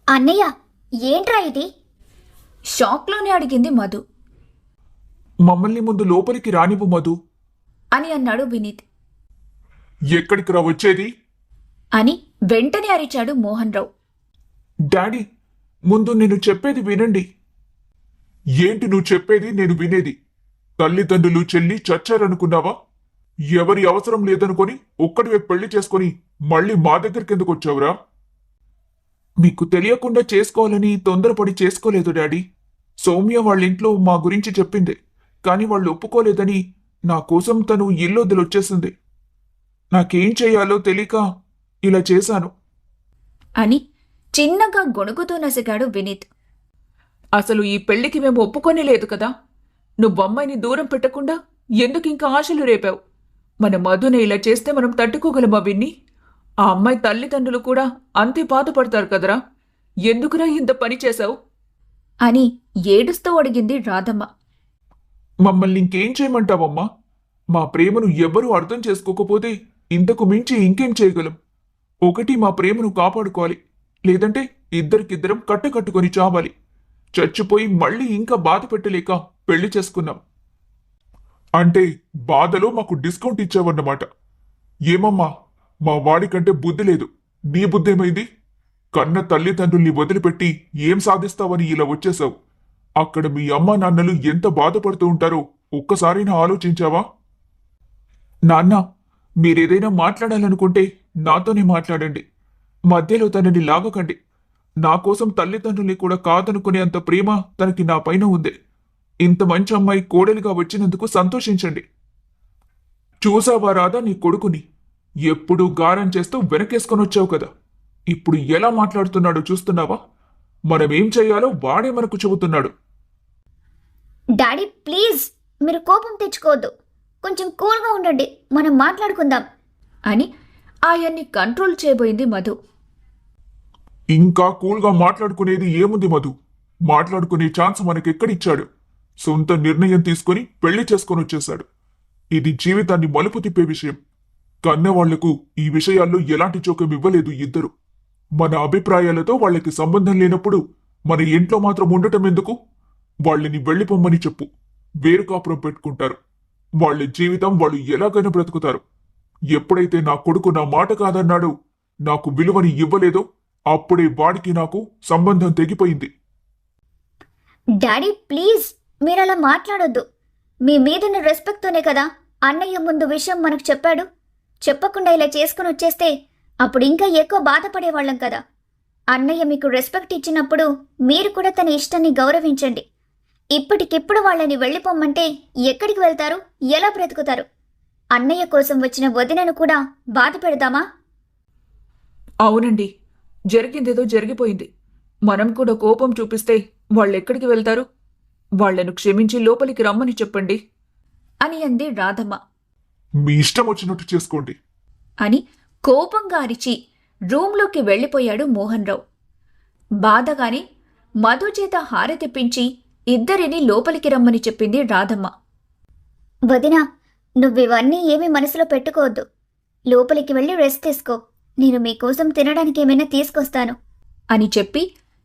అన్నయ్య, ఏంట్రా ఇది? షాక్లోనే అడిగింది మధు. మమ్మల్ని ముందు లోపలికి రానివ్వు మధు అని అన్నాడు వినీత్. ఎక్కడికి రా వచ్చేది అని వెంటనే అరిచాడు మోహన్ రావు. డాడీ, ముందు నేను చెప్పేది వినండి. ఏంటి నువ్వు చెప్పేది నేను వినేది? తల్లిదండ్రులు చెల్లి చచ్చారనుకున్నావా? ఎవరి అవసరం లేదనుకొని ఒక్కడివే పెళ్లి చేసుకొని మళ్ళీ మా దగ్గరికి ఎందుకు వచ్చావురా? మీకు తెలియకుండా చేసుకోవాలని తొందరపడి చేసుకోలేదు డాడీ. సౌమ్య వాళ్ళింట్లో మా గురించి చెప్పింది, కాని వాళ్ళు ఒప్పుకోలేదని నా కోసం తను ఇల్లొదిలొచ్చేసింది. నాకేం చెయ్యాలో తెలియక ఇలా చేశాను అని చిన్నగా గొణుగుతూ నసిగాడు వినీత్. అసలు ఈ పెళ్లికి మేము ఒప్పుకొని లేదు కదా. నువ్వు అమ్మాయిని దూరం పెట్టకుండా ఎందుకు ఇంకా ఆశలు రేపావు? మన మధుని ఇలా చేస్తే మనం తట్టుకోగలమా విన్ని? ఆ అమ్మాయి తల్లిదండ్రులు కూడా అంతే బాధపడతారు కదరా. ఎందుకురా ఇంత పని చేశావు అని ఏడుస్తూ అడిగింది రాధమ్మ. మమ్మల్ని ఇంకేం చేయమంటావమ్మా? మా ప్రేమను ఎవ్వరూ అర్థం చేసుకోకపోతే ఇంతకు మించి ఇంకేం చేయగలం? ఒకటి, మా ప్రేమను కాపాడుకోవాలి, లేదంటే ఇద్దరికిద్దరం కట్టుకొని చావాలి. చచ్చిపోయి మళ్ళీ ఇంకా బాధ పెట్టలేక పెళ్లి చేసుకున్నాం. అంటే బాధలో మాకు డిస్కౌంట్ ఇచ్చావన్నమాట. ఏమమ్మా, మా వాడికంటే బుద్ధి లేదు, నీ బుద్ధేమైంది? కన్న తల్లిదండ్రుల్ని వదిలిపెట్టి ఏం సాధిస్తావని ఇలా వచ్చేశావు. అక్కడ మీ అమ్మా నాన్నలు ఎంత బాధపడుతూ ఉంటారో ఒక్కసారైనా ఆలోచించావా? నాన్న, మీరేదైనా మాట్లాడాలనుకుంటే నాతోనే మాట్లాడండి. మధ్యలో తనని లాగకండి. నా కోసం తల్లిదండ్రుల్ని కూడా కాదనుకునే అంత ప్రేమ తనకి నా పైన ఉంది. ఇంత మంచి అమ్మాయి కోడలిగా వచ్చినందుకు సంతోషించండి. చూసావా రాధా నీ కొడుకుని? ఎప్పుడూ గారం చేస్తూ వెనకేసుకొని వచ్చావు కదా. ఇప్పుడు ఎలా మాట్లాడుతున్నాడో చూస్తున్నావా? మనమేం చెయ్యాలో వాడే మనకు చెబుతున్నాడు. డాడీ ప్లీజ్, మీరు కోపం తెచ్చుకోవద్దు. కొంచెం కూల్గా ఉండండి, మనం మాట్లాడుకుందాం అని ఆయన్ని కంట్రోల్ చేయబోయింది మధు. ఇంకా కూల్గా మాట్లాడుకునేది ఏముంది మధు? మాట్లాడుకునే ఛాన్స్ మనకెక్కడిచ్చాడు? సొంత నిర్ణయం తీసుకుని పెళ్లి చేసుకొని వచ్చేశాడు. ఇది జీవితాన్ని మలుపు తిప్పే విషయం. కన్నవాళ్లకు ఈ విషయాల్లో ఎలాంటి జోక్యం ఇవ్వలేదు ఇద్దరు. మన అభిప్రాయాలతో వాళ్ళకి సంబంధం లేనప్పుడు మన ఇంట్లో మాత్రం ఉండటం ఎందుకు? వాళ్ళని వెళ్ళిపోమ్మని చెప్పు. వేరు కాపురం పెట్టుకుంటారు. వాళ్ళ జీవితం వాళ్ళు ఎలాగైనా బ్రతుకుతారు. ఎప్పుడైతే నా కొడుకు నా మాట కాదన్నాడో, నాకు విలువని ఇవ్వలేదో, అప్పుడే వాడికి నాకు సంబంధం తెగిపోయింది. డాడీ ప్లీజ్, మీరు అలా మాట్లాడొద్దు. మీ మీదున్న రెస్పెక్ట్తోనే కదా అన్నయ్య ముందు విషయం మనకు చెప్పాడు. చెప్పకుండా ఇలా చేసుకుని వచ్చేస్తే అప్పుడు ఇంకా ఎక్కువ బాధపడేవాళ్ళం కదా. అన్నయ్య మీకు రెస్పెక్ట్ ఇచ్చినప్పుడు మీరు కూడా తన ఇష్టాన్ని గౌరవించండి. ఇప్పటికిప్పుడు వాళ్ళని వెళ్ళిపోమ్మంటే ఎక్కడికి వెళ్తారు? ఎలా బ్రతుకుతారు? అన్నయ్య కోసం వచ్చిన వదినను కూడా బాధ పెడదామా? అవునండి, జరిగిందేదో జరిగిపోయింది. మనం కూడా కోపం చూపిస్తే వాళ్ళెక్కడికి వెళ్తారు? వాళ్లను క్షమించి లోపలికి రమ్మని చెప్పండి అని అంది రాధమ్మ. మీ ఇష్టం వచ్చినట్టు చేసుకోండి అని కోపంగా అరిచి రూంలోకి వెళ్ళిపోయాడు మోహన్ రావు. బాధగాని మధు చేత హారతి తెప్పించి ఇద్దరిని లోపలికి రమ్మని చెప్పింది రాధమ్మ. వదినా, నువ్వివన్నీ ఏమీ మనసులో పెట్టుకోవద్దు. లోపలికి వెళ్ళి రెస్ట్ తీసుకో. నేను మీకోసం తినడానికి ఏమైనా తీసుకొస్తాను అని చెప్పి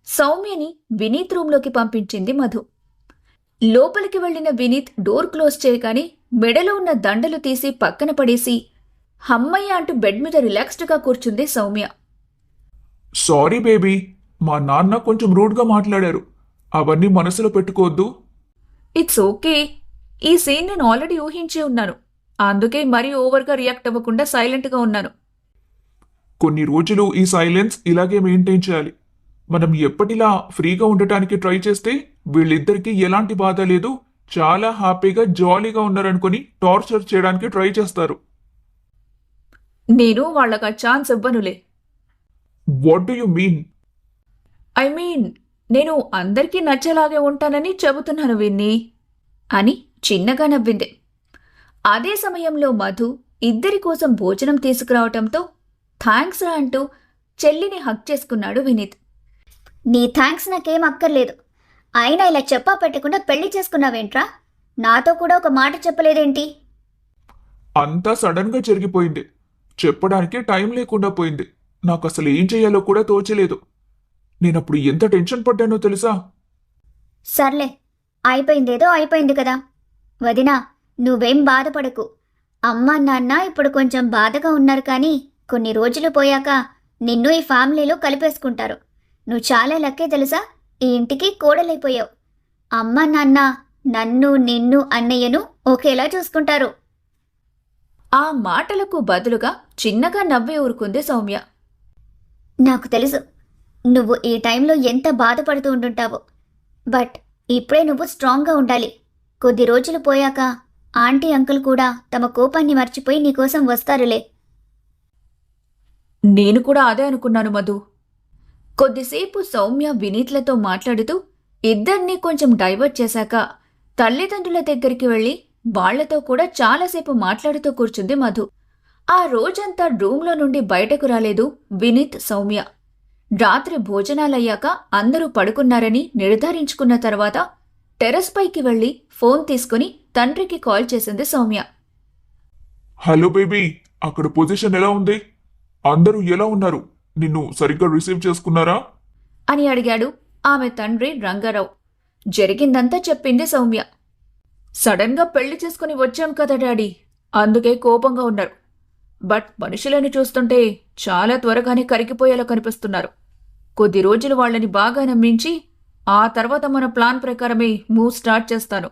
సౌమ్యని వినీత్ రూంలోకి పంపించింది మధు. లోపలికి వెళ్లిన వినీత్ డోర్ క్లోజ్ చేయగానే మెడలో ఉన్న దండలు తీసి పక్కన పడేసి హమ్మయ్య అంటూ బెడ్ మీద రిలాక్స్డ్గా కూర్చుంది సౌమ్య. సారీ బేబీ, మా నాన్న కొంచెం రూడ్గా మాట్లాడారు. అవన్నీ మనసులో పెట్టుకోవద్దు. It's okay. ఈ సీన్ నేను ఆల్రెడీ ఊహించే ఉన్నాను. అందుకే మరీ ఓవర్గా రియాక్ట్ అవ్వకుండా సైలెంట్గా ఉన్నాను. కొన్ని రోజులు ఈ సైలెన్స్ ఇలాగే మెయింటైన్ చేయాలి. మనం ఎప్పటిలా ఫ్రీగా ఉండటానికి ట్రై చేస్తే వీళ్ళిద్దరికీ ఎలాంటి బాధ లేదు, చాలా హ్యాపీగా జాలీగా ఉన్నారనుకుని టార్చర్ చేయడానికి ట్రై చేస్తారు. నేను వాళ్ళకి ఆ ఛాన్స్ ఇవ్వనులే. What do you mean? I mean, నేను అందరికీ నచ్చేలాగే ఉంటానని చెబుతున్నాను విన్నీ అని చిన్నగా నవ్వింది. అదే సమయంలో మధు ఇద్దరి కోసం భోజనం తీసుకురావటంతో థ్యాంక్స్ రా అంటూ చెల్లిని హక్ చేసుకున్నాడు వినీత్. నీ థ్యాంక్స్ నాకేం అక్కర్లేదు. అయినా ఇలా చెప్పా పెట్టకుండా పెళ్లి చేసుకున్నావేంట్రా? నాతో కూడా ఒక మాట చెప్పలేదేంటి? అంతా సడన్ గా జరిగిపోయింది. చెప్పడానికి టైం లేకుండా పోయింది. నాకు అసలు ఏం చేయాలో కూడా తోచలేదు. నేనప్పుడు ఎంత టెన్షన్ పడ్డానో తెలుసా? సర్లే, అయిపోయిందేదో అయిపోయింది కదా. వదినా, నువ్వేం బాధపడకు. అమ్మా నాన్న ఇప్పుడు కొంచెం బాధగా ఉన్నారు, కానీ కొన్ని రోజులు పోయాక నిన్ను ఈ ఫ్యామిలీలో కలిపేసుకుంటారు. నువ్వు చాలా లక్కే తెలుసా, ఈ ఇంటికి కోడలైపోయావు. అమ్మా నాన్న నన్ను, నిన్ను, అన్నయ్యను ఒకేలా చూసుకుంటారు. ఆ మాటలకు బదులుగా చిన్నగా నవ్వి ఊరుకుంది సౌమ్య. నాకు తెలుసు నువ్వు ఈ టైంలో ఎంత బాధపడుతూ ఉంటుంటావో. బట్ ఇప్పుడే నువ్వు స్ట్రాంగ్గా ఉండాలి. కొద్ది రోజులు పోయాక ఆంటీ అంకుల్ కూడా తమ కోపాన్ని మర్చిపోయి నీకోసం వస్తారులే. నేను కూడా అదే అనుకున్నాను మధు. కొద్దిసేపు సౌమ్య వినీత్లతో మాట్లాడుతూ ఇద్దరినీ కొంచెం డైవర్ట్ చేశాక తల్లిదండ్రుల దగ్గరికి వెళ్లి వాళ్లతో కూడా చాలాసేపు మాట్లాడుతూ కూర్చుంది మధు. ఆ రోజంతా రూంలో నుండి బయటకు రాలేదు వినీత్, సౌమ్య. రాత్రి భోజనాలయ్యాక అందరూ పడుకున్నారని నిర్ధారించుకున్న తర్వాత టెర్రస్ పైకి వెళ్లి ఫోన్ తీసుకుని తండ్రికి కాల్ చేసింది సౌమ్య. హలో బేబీ, అక్కడ పొజిషన్ ఎలా ఉంది? అందరూ ఎలా ఉన్నారు? నిన్ను సరిగ్గా రిసీవ్ చేసుకున్నారా అని అడిగాడు ఆమె తండ్రి రంగారావు. జరిగిందంతా చెప్పింది సౌమ్య. సడన్ గా పెళ్లి చేసుకుని వచ్చాం కదా డాడీ, అందుకే కోపంగా ఉన్నారు. బట్ మనుషులను చూస్తుంటే చాలా త్వరగానే కరిగిపోయేలా కనిపిస్తున్నారు. కొద్ది రోజులు వాళ్ళని బాగా నమ్మించి ఆ తర్వాత మన ప్లాన్ ప్రకారమే మూవ్ స్టార్ట్ చేస్తాను.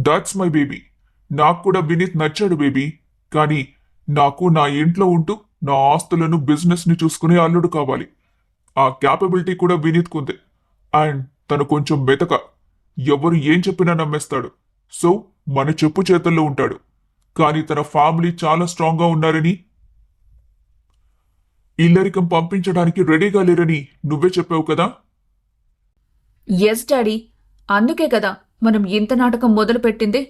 That's my baby. నాకు కూడా వినీత్ నచ్చాడు బేబీ. కానీ నాకు నా ఇంట్లో ఉంటూ నా ఆస్తులను, బిజినెస్ ని చూసుకునే అల్లుడు కావాలి. ఆ క్యాపబిలిటీ కూడా వినీత్ కుంది. అండ్ తను కొంచెం మెతక, ఎవరు ఏం చెప్పినా నమ్మేస్తాడు. సో మన చెప్పు చేతల్లో ఉంటాడు. కానీ తన ఫ్యామిలీ చాలా స్ట్రాంగ్ గా ఉన్నారని, ఇల్లరికం పంపించడానికి రెడీగా లేరని నువ్వే చెప్పావు కదా. ఎస్ డాడీ, అందుకే కదా మనం ఇంత నాటకం మొదలుపెట్టింది.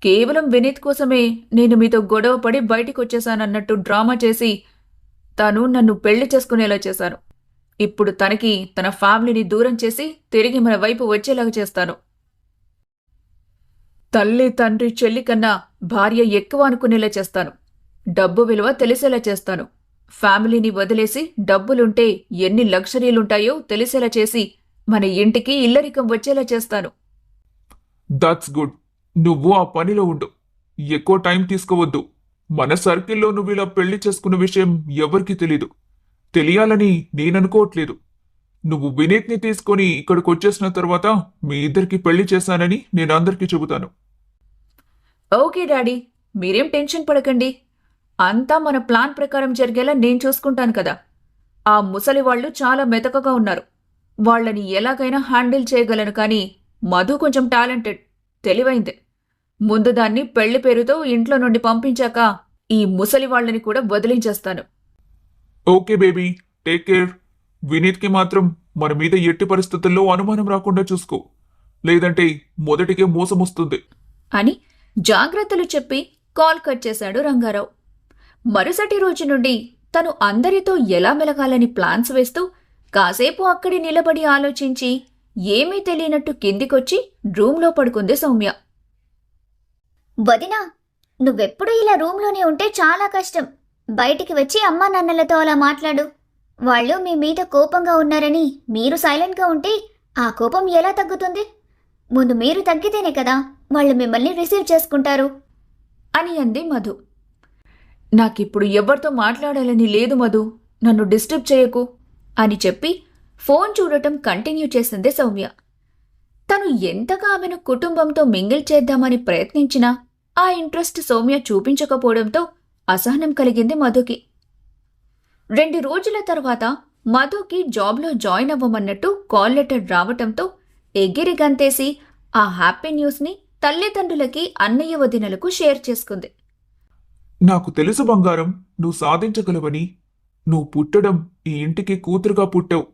కేవలం వినీత్ కోసమే నేను మీతో గొడవపడి బయటికొచ్చేశానన్నట్టు డ్రామా చేసి తను నన్ను పెళ్లి చేసుకునేలా చేశాను. ఇప్పుడు తనకి తన ఫ్యామిలీని దూరం చేసి తిరిగి మన వైపు వచ్చేలాగా చేస్తాను. తల్లి, తండ్రి, చెల్లి కన్నా భార్య ఎక్కువ అనుకునేలా చేస్తాను. డబ్బు విలువ తెలిసేలా చేస్తాను. ఫ్యామిలీని వదిలేసి డబ్బులుంటే ఎన్ని లగ్జరీలుంటాయో తెలిసేలా చేసి మన ఇంటికి ఇల్లరికం వచ్చేలా చేస్తాను. That's good. నువ్వు ఆ పనిలో ఉండు. ఎక్కువ టైం తీసుకోవద్దు. మన సర్కిల్లో నువ్వు ఇలా పెళ్లి చేసుకున్న విషయం ఎవరికీ తెలీదు. తెలియాలని నేననుకోవట్లేదు. నువ్వు వినీత్ని తీసుకొని ఇక్కడికి వచ్చేసిన తర్వాత మీ ఇద్దరికి పెళ్లి చేశానని నేను అందరికీ చెబుతాను. ఓకే డాడీ, మీరేం టెన్షన్ పడకండి. అంతా మన ప్లాన్ ప్రకారం జరిగేలా నేను చూసుకుంటాను కదా. ఆ ముసలి వాళ్ళు చాలా మెతకగా ఉన్నారు. వాళ్ళని ఎలాగైనా హ్యాండిల్ చేయగలను, కానీ మధు కొంచెం టాలెంటెడ్, తెలివైందే. ముందు దాన్ని పెళ్లి పేరుతో ఇంట్లో నుండి పంపించాక ఈ ముసలి వాళ్ళని కూడా వదిలించేస్తాను. Okay baby, take care. వినీత్కి మాత్రం మన మీద ఎట్టి పరిస్థితుల్లో అనుమానం రాకుండా చూసుకో, లేదంటే మొదటికే మోసం వస్తుంది అని జాగ్రత్తలు చెప్పి కాల్ కట్ చేశాడు రంగారావు. మరుసటి రోజు నుండి తను అందరితో ఎలా మెలగాలని ప్లాన్స్ వేస్తూ కాసేపు అక్కడి నిలబడి ఆలోచించి ఏమీ తెలియనట్టు కిందికొచ్చి రూంలో పడుకుంది సౌమ్య. వదినా, నువ్వెప్పుడు ఇలా రూమ్లోనే ఉంటే చాలా కష్టం. బయటికి వచ్చి అమ్మా నాన్నలతో అలా మాట్లాడు. వాళ్ళు మీ మీద కోపంగా ఉన్నారని మీరు సైలెంట్గా ఉంటే ఆ కోపం ఎలా తగ్గుతుంది? ముందు మీరు తగ్గితేనే కదా వాళ్ళు మిమ్మల్ని రిసీవ్ చేసుకుంటారు అని అంది మధు. నాకిప్పుడు ఎవరితో మాట్లాడాలని లేదు మధు, నన్ను డిస్టర్బ్ చేయకు అని చెప్పి ఫోన్ చూడటం కంటిన్యూ చేసింది సౌమ్య. తను ఎంతగా ఆమెను కుటుంబంతో మింగిల్ చేద్దామని ప్రయత్నించినా ఆ ఇంట్రెస్ట్ సౌమ్య చూపించకపోవడంతో అసహనం కలిగింది మధుకి. 2 రోజుల తర్వాత మధుకి జాబ్లో జాయిన్ అవ్వమన్నట్టు కాల్ లెటర్ రావటంతో ఎగిరి గంతేసి ఆ హ్యాపీ న్యూస్ని తల్లిదండ్రులకి, అన్నయ్య, వదినలకు షేర్ చేసుకుంది. నాకు తెలుసు బంగారం, నువ్వు సాధించగలవని. నువ్వు పుట్టడం ఈ ఇంటికి కూతురుగా పుట్టావు.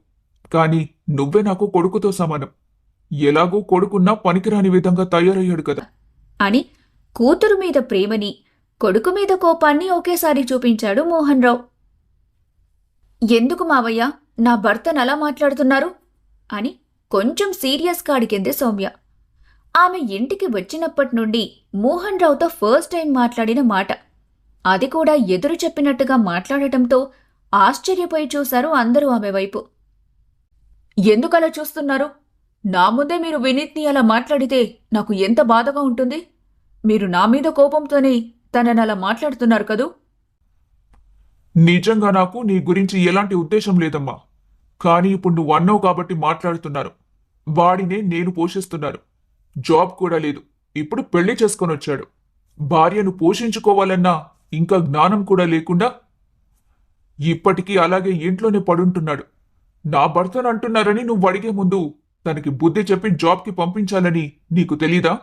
కానీ నువ్వే నాకు కొడుకుతో సమానం. ఎలాగూ కొడుకున్నా పనికిరాని విధంగా తయారయ్యాడు కదా అని కూతురు మీద ప్రేమని, కొడుకు మీద కోపాన్ని ఒకేసారి చూపించాడు మోహన్ రావు. ఎందుకు మావయ్య నా భర్తను అలా మాట్లాడుతున్నారు అని కొంచెం సీరియస్గా అడిగింది సౌమ్య. ఆమె ఇంటికి వచ్చినప్పటి నుండి మోహన్ రావుతో ఫస్ట్ టైం మాట్లాడిన మాట, అది కూడా ఎదురు చెప్పినట్టుగా మాట్లాడటంతో ఆశ్చర్యపోయి చూశారు అందరూ ఆమె వైపు. ఎందుకలా చూస్తున్నారు? నా ముందే మీరు వినీత్ని అలా మాట్లాడితే నాకు ఎంత బాధగా ఉంటుంది. మీరు నా మీద కోపంతోనే తనని అలా మాట్లాడుతున్నారు కదూ. నిజంగా నాకు నీ గురించి ఎలాంటి ఉద్దేశం లేదమ్మా. కానీ ఇప్పుడు నువ్వు అన్నావు కాబట్టి మాట్లాడుతున్నాను. వాడినే నేను పోషిస్తున్నాను. జాబ్ కూడా లేదు. ఇప్పుడు పెళ్లి చేసుకొని వచ్చాడు. భార్యను పోషించుకోవాలన్నా ఇంకా జ్ఞానం కూడా లేకుండా ఇప్పటికీ అలాగే ఇంట్లోనే పడుంటున్నాడు. నా భర్తను అంటున్నారని నువ్వు అడిగే ముందు తనకి బుద్ధి చెప్పి జాబ్కి పంపించాలని నీకు తెలీదా?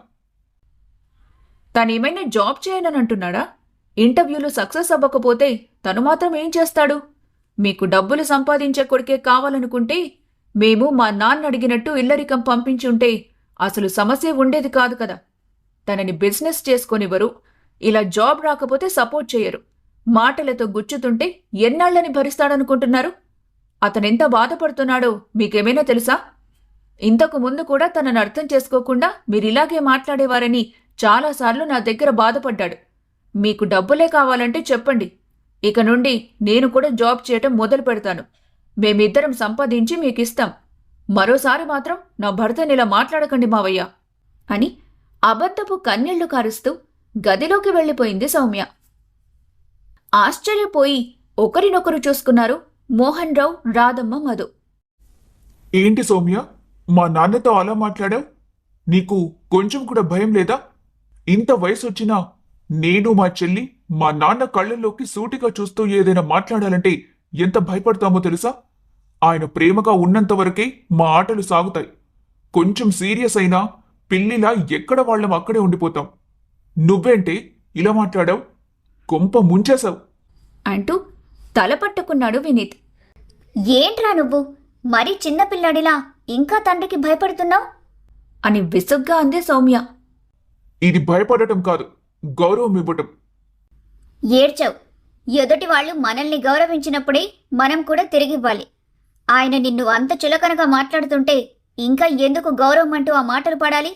తనేమైనా జాబ్ చేయనని అంటున్నాడా? ఇంటర్వ్యూలో సక్సెస్ అవ్వకపోతే తను మాత్రం ఏం చేస్తాడు? మీకు డబ్బులు సంపాదించే కొడుకే కావాలనుకుంటే మేము మా నాన్న అడిగినట్టు ఇల్లరికం పంపించుంటే అసలు సమస్య ఉండేది కాదు కదా. తనని బిజినెస్ చేసుకొనివ్వరు, ఇలా జాబ్ రాకపోతే సపోర్ట్ చేయరు. మాటలతో గుచ్చుతుంటే ఎన్నాళ్లని భరిస్తాడనుకుంటున్నారు? అతనెంత బాధపడుతున్నాడో మీకేమైనా తెలుసా? ఇంతకు ముందు కూడా తనను అర్థం చేసుకోకుండా మీరిలాగే మాట్లాడేవారని చాలాసార్లు నా దగ్గర బాధపడ్డాడు. మీకు డబ్బులే కావాలంటే చెప్పండి. ఇక నుండి నేను కూడా జాబ్ చేయటం మొదలు పెడతాను. మేమిద్దరం సంపాదించి మీకిస్తాం. మరోసారి మాత్రం నా భర్తని ఇలా మాట్లాడకండి మావయ్య అని అబద్ధపు కన్నీళ్లు కారుస్తూ గదిలోకి వెళ్లిపోయింది సౌమ్య. ఆశ్చర్యపోయి ఒకరినొకరు చూసుకున్నారు మోహన్ రావు, రాధమ్మ, మధు. ఏంటి సౌమ్య, మా నాన్నతో అలా మాట్లాడావు? నీకు కొంచెం కూడా భయం లేదా? ఇంత వయసు వచ్చినా నేను, మా చెల్లి, మా నాన్న కళ్ళల్లోకి సూటిగా చూస్తూ ఏదైనా మాట్లాడాలంటే ఎంత భయపడతామో తెలుసా? ఆయన ప్రేమగా ఉన్నంత వరకే మా ఆటలు సాగుతాయి. కొంచెం సీరియస్ అయినా పిల్లిలా ఎక్కడ వాళ్ళం అక్కడే ఉండిపోతాం. నువ్వేంటే ఇలా మాట్లాడావు? కొంప ముంచేశావు అంటూ తలపట్టుకున్నాడు వినీత్. ఏంట్రా నువ్వు మరీ చిన్నపిల్లాడిలా ఇంకా తండ్రికి భయపడుతున్నావు అని విసుగ్గా అంది సౌమ్య. ఇది భయపడటం కాదు, గౌరవం ఇవ్వటం. ఏడ్చావు. ఎదుటి వాళ్ళు మనల్ని గౌరవించినప్పుడే మనం కూడా తిరిగివ్వాలి. ఆయన నిన్ను అంత చులకనగా మాట్లాడుతుంటే ఇంకా ఎందుకు గౌరవం అంటూ ఆ మాటలు పడాలి?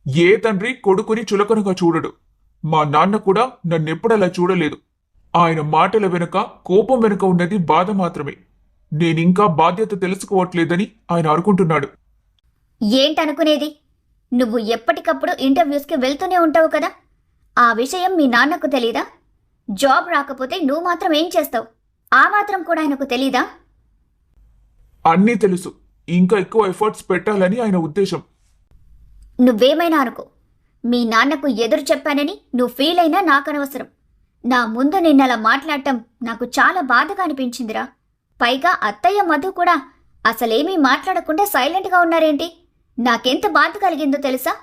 ఏ తండ్రి కొడుకుని చులకనగా చూడడు. మా నాన్న కూడా నన్నెప్పుడలా చూడలేదు. ఆయన మాటల వెనుక, కోపం వెనుక ఉన్నది బాధ మాత్రమే. నేనింకా బాధ్యత తెలుసుకోవట్లేదని ఆయన అనుకుంటున్నాడు. ఏంటనుకునేది? నువ్వు ఎప్పటికప్పుడు ఇంటర్వ్యూస్కి వెళ్తూనే ఉంటావు కదా. ఆ విషయం మీ నాన్నకు తెలీదా? జాబ్ రాకపోతే నువ్వు మాత్రం ఏం చేస్తావు? ఆ మాత్రం కూడా ఆయనకు తెలీదా? అన్నీ తెలుసు. ఇంకా ఎక్కువ ఎఫర్ట్స్ పెట్టాలని ఆయన ఉద్దేశం. నువ్వేమైనా అనుకో, మీ నాన్నకు ఎదురు చెప్పానని నువ్వు ఫీల్ అయినా నాకనవసరం. నా ముందు నిన్నలా మాట్లాడటం నాకు చాలా బాధగా అనిపించిందిరా. పైగా అత్తయ్య, మధు కూడా అసలేమీ మాట్లాడకుండా సైలెంట్గా ఉన్నారేంటి? నాకెంత బాధ కలిగిందో తెలుసా?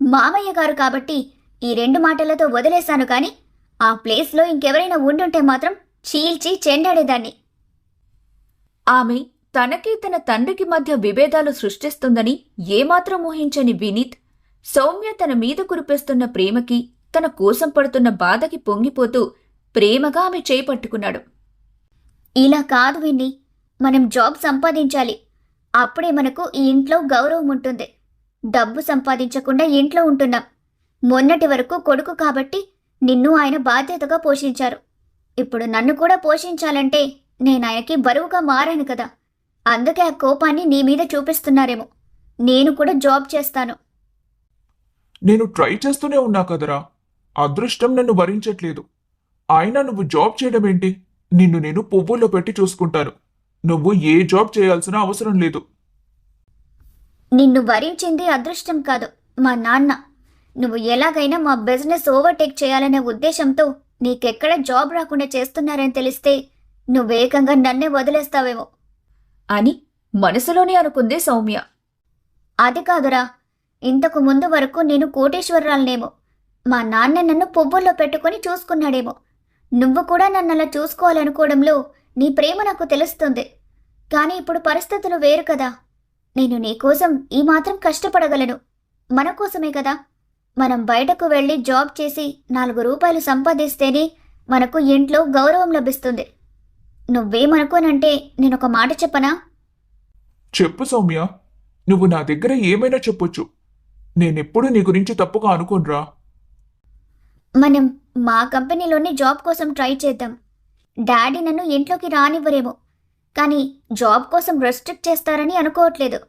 మామయ్య గారు కాబట్టి ఈ 2 మాటలతో వదిలేశాను, కానీ ఆ ప్లేస్లో ఇంకెవరైనా ఉండుంటే మాత్రం చీల్చి చెండాడేదాన్ని. ఆమె తనకి తన తండ్రికి మధ్య విభేదాలు సృష్టిస్తుందని ఏమాత్రం ఊహించని వినీత్ సౌమ్య తన మీద కురిపిస్తున్న ప్రేమకి, తన కోసం పడుతున్న బాధకి పొంగిపోతూ ప్రేమగా ఆమె చేయి పట్టుకున్నాడు. ఇలా కాదు విన్ని, మనం జాబ్ సంపాదించాలి. అప్పుడే మనకు ఈ ఇంట్లో గౌరవం ఉంటుంది. డబ్బు సంపాదించకుండా ఇంట్లో ఉంటున్నాం. మొన్నటి వరకు కొడుకు కాబట్టి నిన్ను ఆయన బాధ్యతగా పోషించారు. ఇప్పుడు నన్ను కూడా పోషించాలంటే నేను ఆయనకి బరువుగా మారాను కదా. అందుకే ఆ కోపాన్ని నీ మీద చూపిస్తున్నారేమో. నేను కూడా జాబ్ చేస్తాను. నేను ట్రై చేస్తూనే ఉన్నా కదరా. అదృష్టం నన్ను వరించట్లేదు. అయినా నువ్వు జాబ్ చేయడం ఏంటి? నిన్ను నేను పువ్వుల్లో పెట్టి చూసుకుంటాను. నువ్వు ఏ జాబ్ చేయాల్సిన అవసరం లేదు. నిన్ను వరించింది అదృష్టం కాదు, మా నాన్న. నువ్వు ఎలాగైనా మా బిజినెస్ ఓవర్టేక్ చేయాలనే ఉద్దేశంతో నీకెక్కడ జాబ్ రాకుండా చేస్తున్నారని తెలిస్తే నువ్వేకంగా నన్నే వదిలేస్తావేమో అని మనసులోనే అనుకుంది సౌమ్య. అది కాదురా, ఇంతకు ముందు వరకు నేను కోటేశ్వరరాలనేమో. మా నాన్న నన్ను పువ్వుల్లో పెట్టుకుని చూసుకున్నాడేమో. నువ్వు కూడా నన్ను అలా చూసుకోవాలనుకోవడంలో నీ ప్రేమ నాకు తెలుస్తుంది. కానీ ఇప్పుడు పరిస్థితులు వేరు కదా. నేను నీకోసం ఈ మాత్రం కష్టపడగలను. మన కోసమే కదా. మనం బయటకు వెళ్ళి జాబ్ చేసి 4 రూపాయలు సంపాదిస్తేనే మనకు ఇంట్లో గౌరవం లభిస్తుంది. నువ్వేమనుకోనంటే నేనొక మాట చెప్పనా? చెప్పు సౌమ్య, నువ్వు నా దగ్గర ఏమైనా చెప్పొచ్చు. నేనెప్పుడు నీ గురించి తప్పుగా అనుకోనురా. మనం మా కంపెనీలోనే జాబ్ కోసం ట్రై చేద్దాం. డాడీ నన్ను ఇంట్లోకి రానివ్వరేమో. కానీ జాబ్ కోసం రెస్ట్రిక్ట్ చేస్తారని అనుకోవట్లేదు.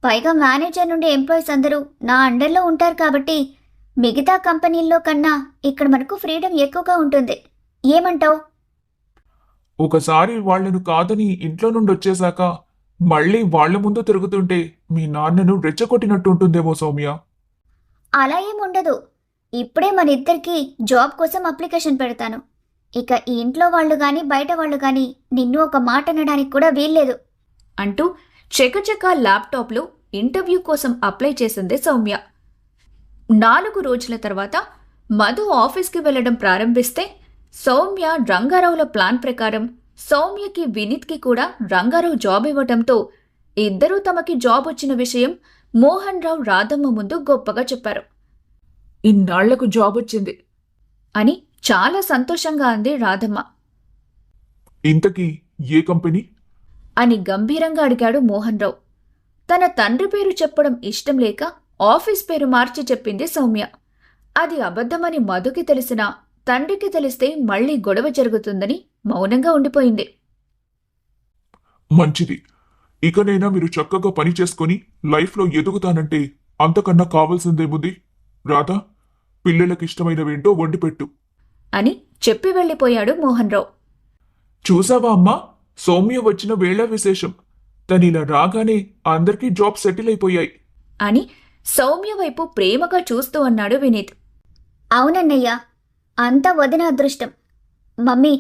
పైగా మేనేజర్ నుండి ఎంప్లాయీస్ అందరూ నా అండర్లో ఉంటారు కాబట్టి మిగతా కంపెనీల్లో కన్నా ఇక్కడ మనకు ఫ్రీడమ్ ఎక్కువగా ఉంటుంది. ఏమంటావ్? ఒకసారి వాళ్లను కాదని ఇంట్లో నుండి వచ్చేశాక మళ్ళీ వాళ్ల ముందు తిరుగుతుంటే మీ నాన్నను రెచ్చగొట్టినట్టు ఉంటుందేమో సౌమ్య. అలా ఏముండదు. ఇప్పుడే మన ఇద్దరికి జాబ్ కోసం అప్లికేషన్ పెడతాను. ఇక ఈ ఇంట్లో వాళ్ళు గాని బయట వాళ్ళు గాని నిన్ను ఒక మాట అనడానికి కూడా వీల్లేదు అంటూ చకచక ల్యాప్టాప్లో ఇంటర్వ్యూ కోసం అప్లై చేసింది సౌమ్య. 4 రోజుల తర్వాత మధు ఆఫీస్కి వెళ్లడం ప్రారంభిస్తే సౌమ్య రంగారావుల ప్లాన్ ప్రకారం సౌమ్యకి వినీత్కి కూడా రంగారావు జాబ్ ఇవ్వటంతో ఇద్దరూ తమకి జాబ్ వచ్చిన విషయం మోహన్ రావు రాధమ్మ ముందు గొప్పగా చెప్పారు. ఇన్నాళ్లకు జాబ్ వచ్చింది అని చాలా సంతోషంగా అంది రాధమ్మ. ఇంతకీ ఏ కంపెనీ అని గంభీరంగా అడిగాడు మోహన్ రావు. తన తండ్రి పేరు చెప్పడం ఇష్టం లేక ఆఫీస్ పేరు మార్చి చెప్పింది సౌమ్య. అది అబద్ధమని మధుకి తెలిసినా తండ్రికి తెలిస్తే మళ్లీ గొడవ జరుగుతుందని మౌనంగా ఉండిపోయింది. మంచిది. ఇకనైనా మీరు చక్కగా పని చేసుకుని లైఫ్లో ఎదుగుతానంటే అంతకన్నా కావాల్సిందేముంది? రాధా, పిల్లలకిష్టమైనవేంటో వండిపెట్టు అని చెప్పి వెళ్లిపోయాడు మోహన్ రావు. చూసావా అమ్మా, సౌమ్య వచ్చిన వేళ విశేషం. తనిలా రాగానే అందరికీ జాబ్ సెటిల్ అయిపోయాయి అని సౌమ్య వైపు ప్రేమగా చూస్తూ అన్నాడు వినీత్. అవునన్నయ్యా, అంతా వదిన అదృష్టం. మమ్మీ,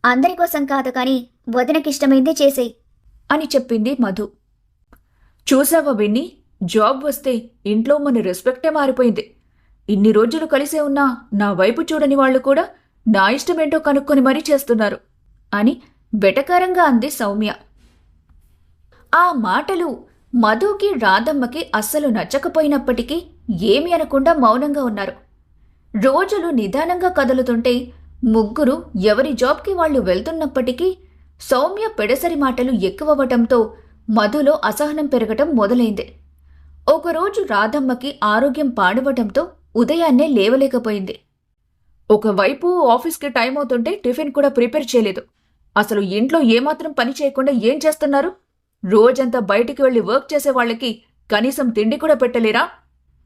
అందరి కోసం కాదు కానీ వదినకిష్టమైందే చేసేయి అని చెప్పింది మధు. చూసావా విన్నీ, జాబ్ వస్తే ఇంట్లో మన రెస్పెక్టే మారిపోయింది. ఇన్ని రోజులు కలిసే ఉన్నా నా వైపు చూడని వాళ్లు కూడా నా ఇష్టమేంటో కనుక్కొని మరీ చేస్తున్నారు అని వెటకారంగా అంది సౌమ్య. ఆ మాటలు మధుకి రాధమ్మకి అస్సలు నచ్చకపోయినప్పటికీ ఏమీ అనకుండా మౌనంగా ఉన్నారు. రోజులు నిదానంగా కదులుతుంటే ముగ్గురు ఎవరి జాబ్కి వాళ్లు వెళ్తున్నప్పటికీ సౌమ్య పెడసరి మాటలు ఎక్కువవటంతో మధులో అసహనం పెరగటం మొదలైంది. ఒకరోజు రాధమ్మకి ఆరోగ్యం పాడవటంతో ఉదయాన్నే లేవలేకపోయింది. ఒకవైపు ఆఫీస్కి టైం అవుతుంటే టిఫిన్ కూడా ప్రిపేర్ చేయలేదు. అసలు ఇంట్లో ఏమాత్రం పని చేయకుండా ఏం చేస్తున్నారు? రోజంతా బయటికి వెళ్లి వర్క్ చేసే వాళ్ళకి కనీసం తిండి కూడా పెట్టలేరా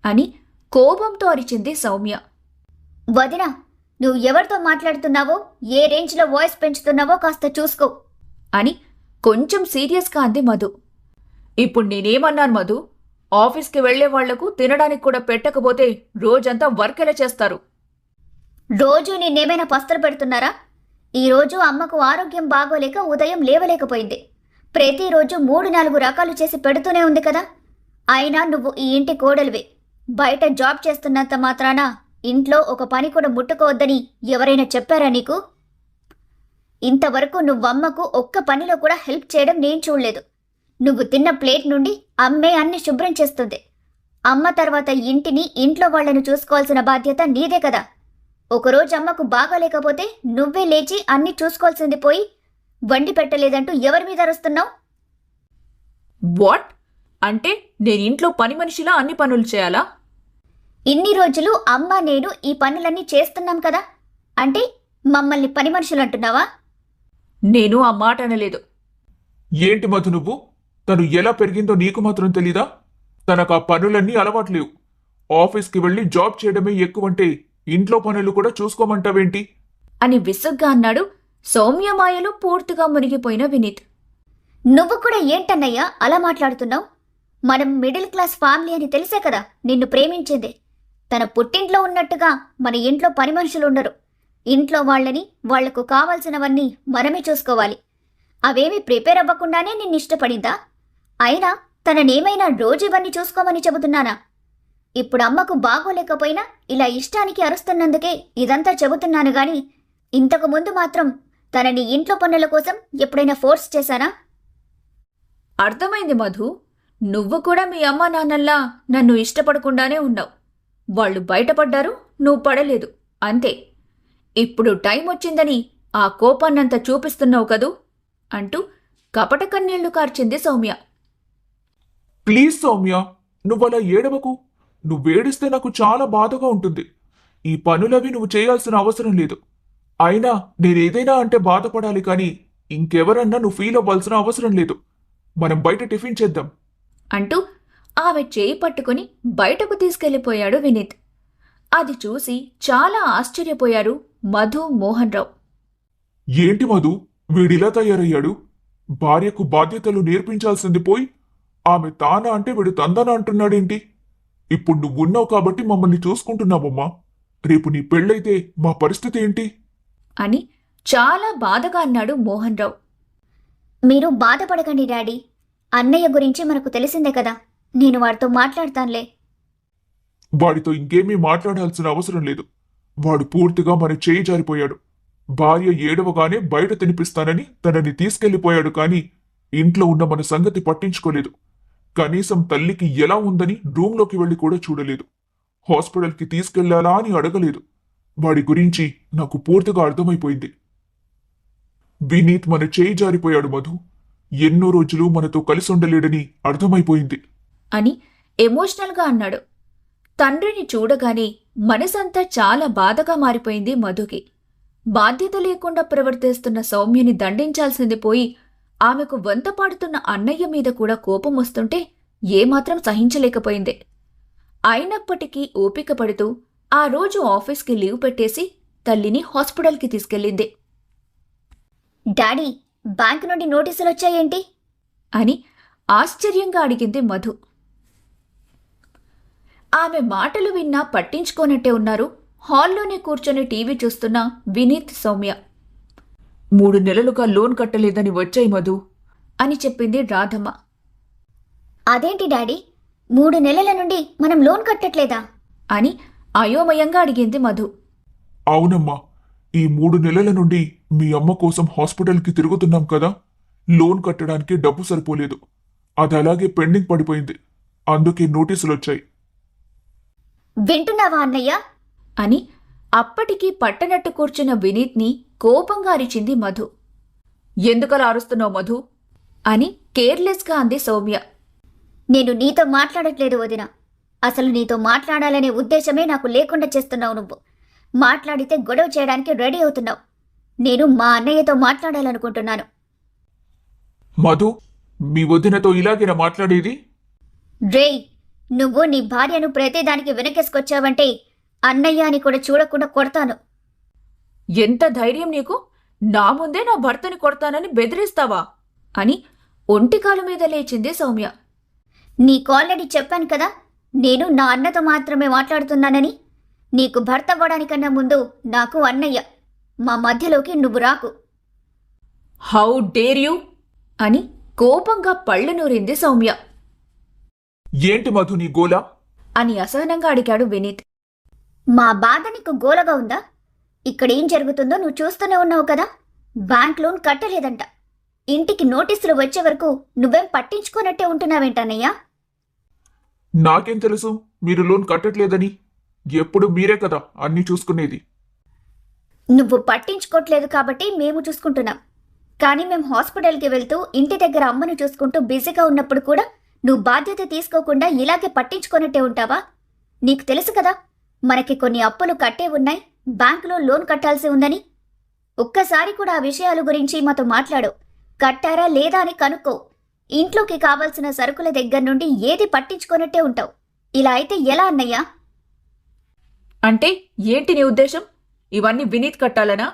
అని కోపంతో అరిచింది సౌమ్య. వదిన, నువ్వు ఎవరితో మాట్లాడుతున్నావో, ఏ రేంజ్లో వాయిస్ పెంచుతున్నావో కాస్త చూసుకో అని కొంచెం సీరియస్గా అంది మధు. ఇప్పుడు నేనేమన్నాను మధు? ఆఫీస్కి వెళ్లే వాళ్లకు తినడానికి కూడా పెట్టకపోతే రోజంతా వర్క్ ఎలా చేస్తారు? రోజు నిన్నేమైనా పస్తరు పెడుతున్నారా? ఈరోజు అమ్మకు ఆరోగ్యం బాగోలేక ఉదయం లేవలేకపోయింది. ప్రతిరోజు 3-4 రకాలు చేసి పెడుతూనే ఉంది కదా. అయినా నువ్వు ఈ ఇంటి కోడలివే. బయట జాబ్ చేస్తున్నంత మాత్రాన ఇంట్లో ఒక పని కూడా ముట్టుకోవద్దని ఎవరైనా చెప్పారా నీకు? ఇంతవరకు నువ్వమ్మకు ఒక్క పనిలో కూడా హెల్ప్ చేయడం నేను చూడలేదు. నువ్వు తిన్న ప్లేట్ నుండి అమ్మే అన్ని శుభ్రం చేస్తుంది. అమ్మ తర్వాత ఇంటిని, ఇంట్లో వాళ్లను చూసుకోవాల్సిన బాధ్యత నీదే కదా. ఒకరోజు అమ్మకు బాగాలేకపోతే నువ్వే లేచి అన్ని చూసుకోవాల్సింది పోయి వండి పెట్టలేదంటూ ఎవరి మీద అరుస్తున్నావు? వాట్? అంటే నేను ఇంట్లో పని మనిషిలా అన్ని పనులు చేయాలా? ఇన్ని రోజులు అమ్మ నేను ఈ పనులన్నీ చేస్తున్నాం కదా, అంటే మమ్మల్ని పని మనుషులు అంటున్నావా? నేను ఆ మాట అనలేదు. ఏంటి మధు నువ్వు? తను ఎలా పెరిగిందో నీకు మాత్రం తెలీదా? తనకు ఆ పనులన్నీ అలవాట్లేవు. ఆఫీస్కి వెళ్లి జాబ్ చేయడమే ఎక్కువంటే ఇంట్లో పనులు కూడా చూసుకోమంటావేంటి అని విసుగ్గా అన్నాడు సౌమ్య మాయలో పూర్తిగా మునిగిపోయిన వినీత్. నువ్వు కూడా ఏంటన్నయ్యా అలా మాట్లాడుతున్నావు? మనం మిడిల్ క్లాస్ ఫ్యామిలీ అని తెలిసే కదా నిన్ను ప్రేమించింది. తన పుట్టింట్లో ఉన్నట్టుగా మన ఇంట్లో పని మనుషులు ఉండరు. ఇంట్లో వాళ్ళని, వాళ్లకు కావాల్సినవన్నీ మనమే చూసుకోవాలి. అవేమీ ప్రిపేర్ అవ్వకుండానే నిన్ను ఇష్టపడిందా? అయినా తననేమైనా రోజు ఇవన్నీ చూసుకోమని చెబుతున్నానా? ఇప్పుడు అమ్మకు బాగోలేకపోయినా ఇలా ఇష్టానికి అరుస్తున్నందుకే ఇదంతా చెబుతున్నాను గాని ఇంతకు ముందు మాత్రం తనని ఇంట్లో పనుల కోసం ఎప్పుడైనా ఫోర్స్ చేశానా? అర్థమైంది మధు, నువ్వు కూడా మీ అమ్మా నాన్నల్లా నన్ను ఇష్టపడకుండానే ఉన్నావు. వాళ్ళు బయటపడ్డారు, నువ్వు పడలేదు, అంతే. ఇప్పుడు టైం వచ్చిందని ఆ కోపాన్నంతా చూపిస్తున్నావు కదూ అంటూ కపట కన్నీళ్లు కార్చింది సౌమ్య. ప్లీజ్ సౌమ్య, నువ్వలా ఏడవకు. నువ్వేడిస్తే నాకు చాలా బాధగా ఉంటుంది. ఈ పనులవి నువ్వు చేయాల్సిన అవసరం లేదు. అయినా నేనేదైనా అంటే బాధపడాలి కానీ ఇంకెవరన్నా నువ్వు ఫీల్ అవ్వాల్సిన అవసరం లేదు. మనం బయట టిఫిన్ చేద్దాం అంటూ ఆమె చేయి పట్టుకుని బయటకు తీసుకెళ్లిపోయాడు వినీత్. అది చూసి చాలా ఆశ్చర్యపోయారు మధు, మోహన్ రావు. ఏంటి మధు, వీడిలా తయారయ్యాడు? భార్యకు బాధ్యతలు నేర్పించాల్సింది పోయి ఆమె తానా అంటే వీడు తందానా అంటున్నాడేంటి? ఇప్పుడు నువ్వున్నావు కాబట్టి మమ్మల్ని చూసుకుంటున్నావమ్మా. రేపు నీ పెళ్ళైతే మా పరిస్థితి ఏంటి? అని చాలా బాధగా అన్నాడు మోహన్ రావు. మీరు బాధపడకండి డాడీ. అన్నయ్య గురించి మనకు తెలిసిందే కదా. నేను వాడితో మాట్లాడతానులే. వాడితో ఇంకేమీ మాట్లాడాల్సిన అవసరం లేదు. వాడు పూర్తిగా మన చేయి జారిపోయాడు. భార్య ఏడవగానే బయట తినిపిస్తానని తనని తీసుకెళ్లిపోయాడు, కానీ ఇంట్లో ఉన్న మన సంగతి పట్టించుకోలేదు. కనీసం తల్లికి ఎలా ఉందని రూంలోకి వెళ్లి కూడా చూడలేదు. హాస్పిటల్కి తీసుకెళ్లాలా అని అడగలేదు. వాడి గురించి నాకు పూర్తిగా అర్థమైపోయింది. వినీత్ మన చేయి జారిపోయాడు మధు. ఎన్నో రోజులు మనతో కలిసి ఉండలేడని అర్థమైపోయింది అని ఎమోషనల్గా అన్నాడు. తండ్రిని చూడగానే మనసంతా చాలా బాధగా మారిపోయింది మధుకి. బాధ్యత లేకుండా ప్రవర్తిస్తున్న సౌమ్యని దండించాల్సింది పోయి ఆమెకు వంతపాడుతున్న అన్నయ్య మీద కూడా కోపం వస్తుంటే ఏమాత్రం సహించలేకపోయింది. అయినప్పటికీ ఓపిక పడుతూ ఆ రోజు ఆఫీస్కి లీవ్ పెట్టేసి తల్లిని హాస్పిటల్కి తీసుకెళ్ళింది. డాడీ, బ్యాంక్ నుండి నోటీసులు వచ్చాయేంటి? అని ఆశ్చర్యంగా అడిగింది మధు. ఆమె మాటలు విన్నా పట్టించుకోనట్టే ఉన్నారు హాల్లోనే కూర్చొని టీవీ చూస్తున్న వినీత్, సౌమ్య. 3 నెలలుగా లోన్ కట్టలేదని వచ్చాయి మధు అని చెప్పింది రాధమ్మ. అదేంటి డాడీ, 3 నెలల నుండి మనం లోన్ కట్టట్లేదా? అని అయోమయంగా అడిగింది మధు. అవునమ్మా, ఈ 3 నెలల నుండి మీ అమ్మ కోసం హాస్పిటల్కి తిరుగుతున్నాం కదా. లోన్ కట్టడానికి డబ్బు సరిపోలేదు. అది అలాగే పెండింగ్ పడిపోయింది. అందుకే నోటీసులొచ్చాయి. వింటున్నావా అన్నయ్య? అని అప్పటికి పట్టనట్టు కూర్చున్న వినీత్ని కోపంగా అరిచింది మధు. ఎందుకలా అరుస్తున్నావు మధు అని కేర్లెస్గా అంది సౌమ్య. నేను నీతో మాట్లాడట్లేదు వదిన. అసలు నీతో మాట్లాడాలనే ఉద్దేశమే నాకు లేకుండా చేస్తున్నావు నువ్వు. మాట్లాడితే గొడవ చేయడానికి రెడీ అవుతున్నావు. నేను మా అన్నయ్యతో మాట్లాడాలనుకుంటున్నాను. మధు, మీ వదినతో ఇలాగేనా మాట్లాడేది? రేయ్, నువ్వు నీ భార్యను ప్రతిదానికి వెనకేసుకొచ్చావంటే అన్నయ్య అని కూడా చూడకుండా కొడతాను. ఎంత ధైర్యం నీకు? నా ముందే నా భర్తని కొడతానని బెదిరిస్తావా? అని ఒంటికాలు మీద లేచింది సౌమ్య. నీకు ఆల్రెడీ చెప్పాను కదా, నేను నా అన్నతో మాత్రమే మాట్లాడుతున్నానని. నీకు భర్త అవ్వడానికన్నా ముందు నాకు అన్నయ్య. మా మధ్యలోకి నువ్వు రాకు. హౌ డేర్ యూ అని కోపంగా పళ్ళు నూరింది సౌమ్య. ఏంటి మధు నీ గోల? అని అసహనంగా అడిగాడు వినీత్. మా బాధ నీకు గోలగా ఉందా? ఇక్కడ ఏం జరుగుతుందో నువ్వు చూస్తూనే ఉన్నావు కదా. బ్యాంక్ లోన్ కట్టలేదంట. ఇంటికి నోటీసులు వచ్చే వరకు నువ్వేం పట్టించుకోనట్టే ఉంటున్నావేంటన్నయ్యా? నాకేం తెలుసు మీరు లోన్ కట్టట్లేదని? ఎప్పుడు మీరే కదా అన్నీ చూసుకునేది. నువ్వు పట్టించుకోవట్లేదు కాబట్టి మేము చూసుకుంటున్నాం. కానీ మేము హాస్పిటల్కి వెళ్తూ ఇంటి దగ్గర అమ్మను చూసుకుంటూ బిజీగా ఉన్నప్పుడు కూడా నువ్వు బాధ్యత తీసుకోకుండా ఇలాగే పట్టించుకోనట్టే ఉంటావా? నీకు తెలుసు కదా, మనకి కొన్ని అప్పులు కట్టే ఉన్నాయి, బ్యాంకులో లోన్ కట్టాల్సి ఉందని. ఒక్కసారి కూడా ఆ విషయాల గురించి మాతో మాట్లాడు. కట్టారా లేదా అని కనుక్కో. ఇంట్లోకి కావాల్సిన సరుకుల దగ్గర నుండి ఏది పట్టించుకోనట్టే ఉంటావు. ఇలా అయితే ఎలా అన్నయ్యా? అంటే ఏంటి నీ ఉద్దేశం? ఇవన్నీ వినీత్ కట్టాలనా?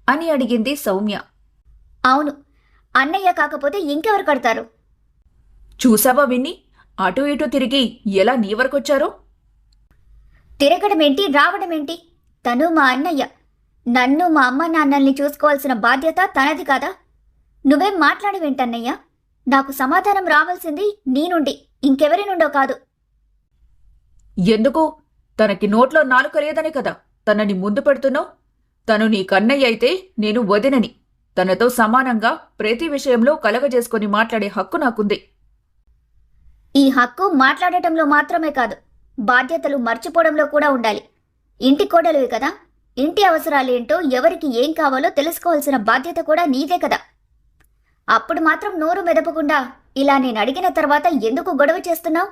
అని అడిగింది సౌమ్య. అవును, అన్నయ్య కాకపోతే ఇంకెవరు కడతారు? చూసావా విన్ని, అటు ఇటు తిరిగి ఎలా నీ వరకొచ్చారో? తిరగడమేంటి, రావడమేంటి? తను మా అన్నయ్య. నన్ను మా అమ్మ నాన్నల్ని చూసుకోవాల్సిన బాధ్యత తనది కాదా? నువ్వేం మాట్లాడవేంటన్నయ్యా? నాకు సమాధానం రావాల్సింది నీ నుండి, ఇంకెవరి నుండో కాదు. ఎందుకు? తనకి నోట్లో నాలుక లేదనే కదా తనని ముందు పెడుతున్నావు. తను నీ కన్నయ్య అయితే నేను వదినని. తనతో సమానంగా ప్రతి విషయంలో కలగజేసుకొని మాట్లాడే హక్కు నాకుంది. ఈ హక్కు మాట్లాడటంలో మాత్రమే కాదు, బాధ్యతలు మర్చిపోవడంలో కూడా ఉండాలి. ఇంటి కోడలువి కదా, ఇంటి అవసరాలేంటో ఎవరికి ఏం కావాలో తెలుసుకోవాల్సిన బాధ్యత కూడా నీదే కదా. అప్పుడు మాత్రం నోరు మెదపకుండా ఇలా నేను అడిగిన తర్వాత ఎందుకు గొడవ చేస్తున్నావు?